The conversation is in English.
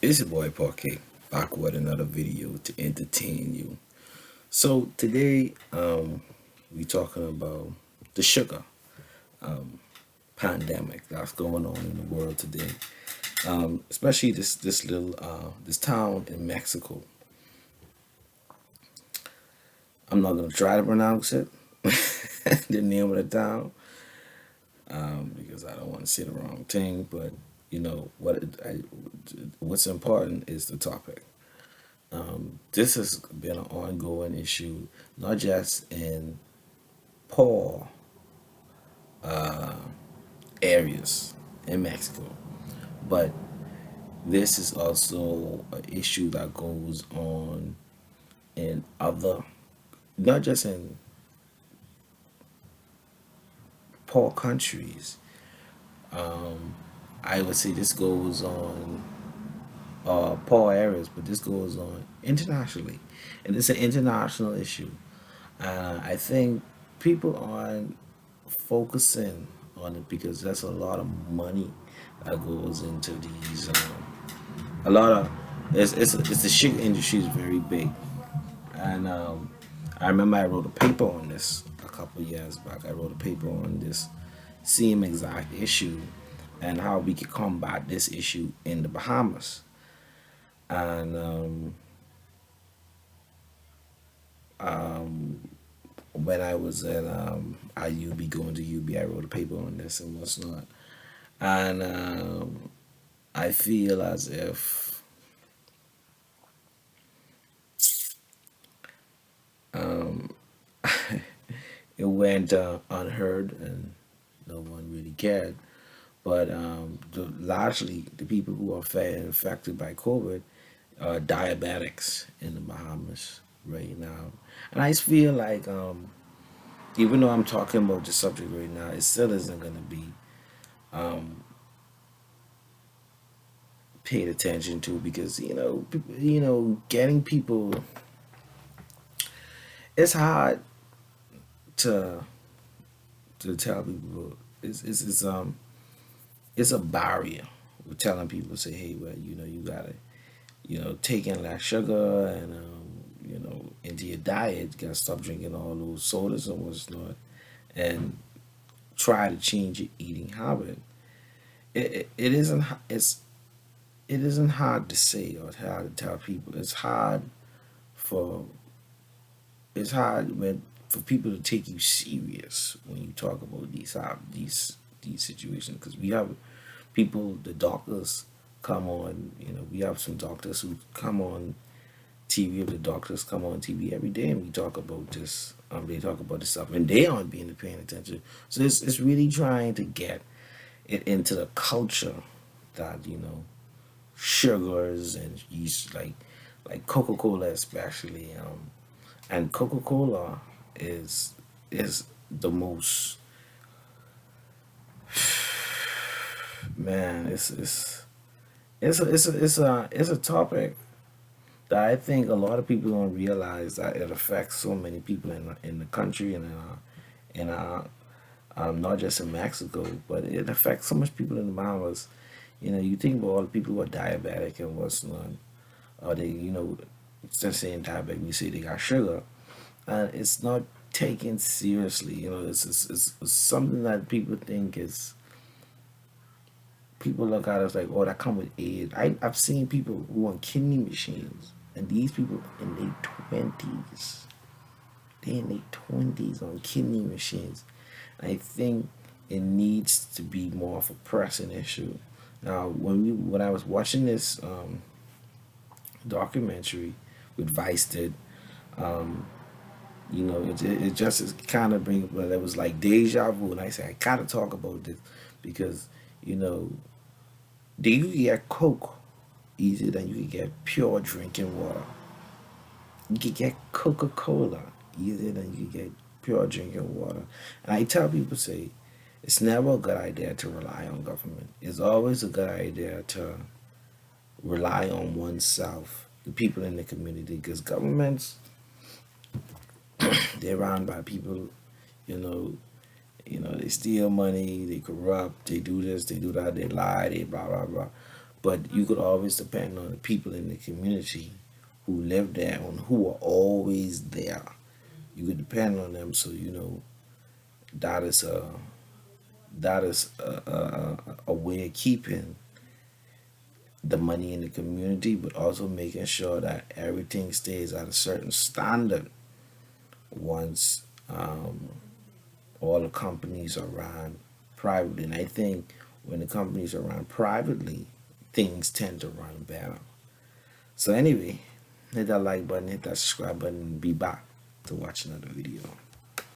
It's your boy Parky back with another video to entertain you. So today we talking about the sugar pandemic that's going on in the world today. Especially this little this town in Mexico. I'm not gonna try to pronounce it, the name of the town, because I don't want to say the wrong thing. But you know what's important is the topic. This has been an ongoing issue, not just in poor areas in Mexico, but this is also an issue that goes on in other, not just in poor countries. I would say this goes on poor areas, but this goes on internationally, and it's an international issue. I think people aren't focusing on it because there's a lot of money that goes into these. A lot of it's the sugar industry is very big, and I remember I wrote a paper on this a couple of years back. I wrote a paper on this same exact issue and how we could combat this issue in the Bahamas. And when I was at IUB, going to UB, I wrote a paper on this and what's not. And I feel as if it went unheard and no one really cared. But largely, the people who are affected by COVID are diabetics in the Bahamas right now. And I just feel like, even though I'm talking about the subject right now, it still isn't going to be paid attention to because getting people, it's hard to tell people. It's a barrier with telling people, say, hey, well, you gotta take in less sugar and into your diet. You gotta stop drinking all those sodas and what's not, and try to change your eating habit. It isn't it isn't hard to say or hard to tell people. For it's hard when for people to take you serious when you talk about these situations, because we have people, the doctors come on. We have some doctors who come on TV. The doctors come on TV every day, and we talk about this. They talk about this stuff, and they aren't being paying attention. So it's really trying to get it into the culture that sugars and yeast, like Coca Cola especially, and Coca Cola is the most, man. It's a topic that I think a lot of people don't realize that it affects so many people in the country and not just in Mexico, but it affects so much people in the Bahamas. You think about all the people who are diabetic and what's not, or they, instead of saying diabetic, we say they got sugar, and it's not taken seriously. It's something that people think is. People look at us like, oh, that come with age. I've seen people who on kidney machines, and these people in their twenties. They in their twenties on kidney machines. I think it needs to be more of a pressing issue. Now, when I was watching this documentary with Vice did, it just is kind of bring, but it was like deja vu, and I said I gotta talk about this because you know you can get Coke easier than you can get pure drinking water. You can get Coca Cola easier than you can get pure drinking water. And I tell people, say, it's never a good idea to rely on government. It's always a good idea to rely on oneself, the people in the community, because governments, they're run by people, you know, they steal money, they corrupt, they do this, they do that, they lie, they blah blah blah. But you could always depend on the people in the community who live there and who are always there. You could depend on them, so you know that is a way of keeping the money in the community, but also making sure that everything stays at a certain standard once all the companies are run privately. And I think when the companies are run privately, things tend to run better. So anyway, hit that like button, hit that subscribe button, and be back to watch another video.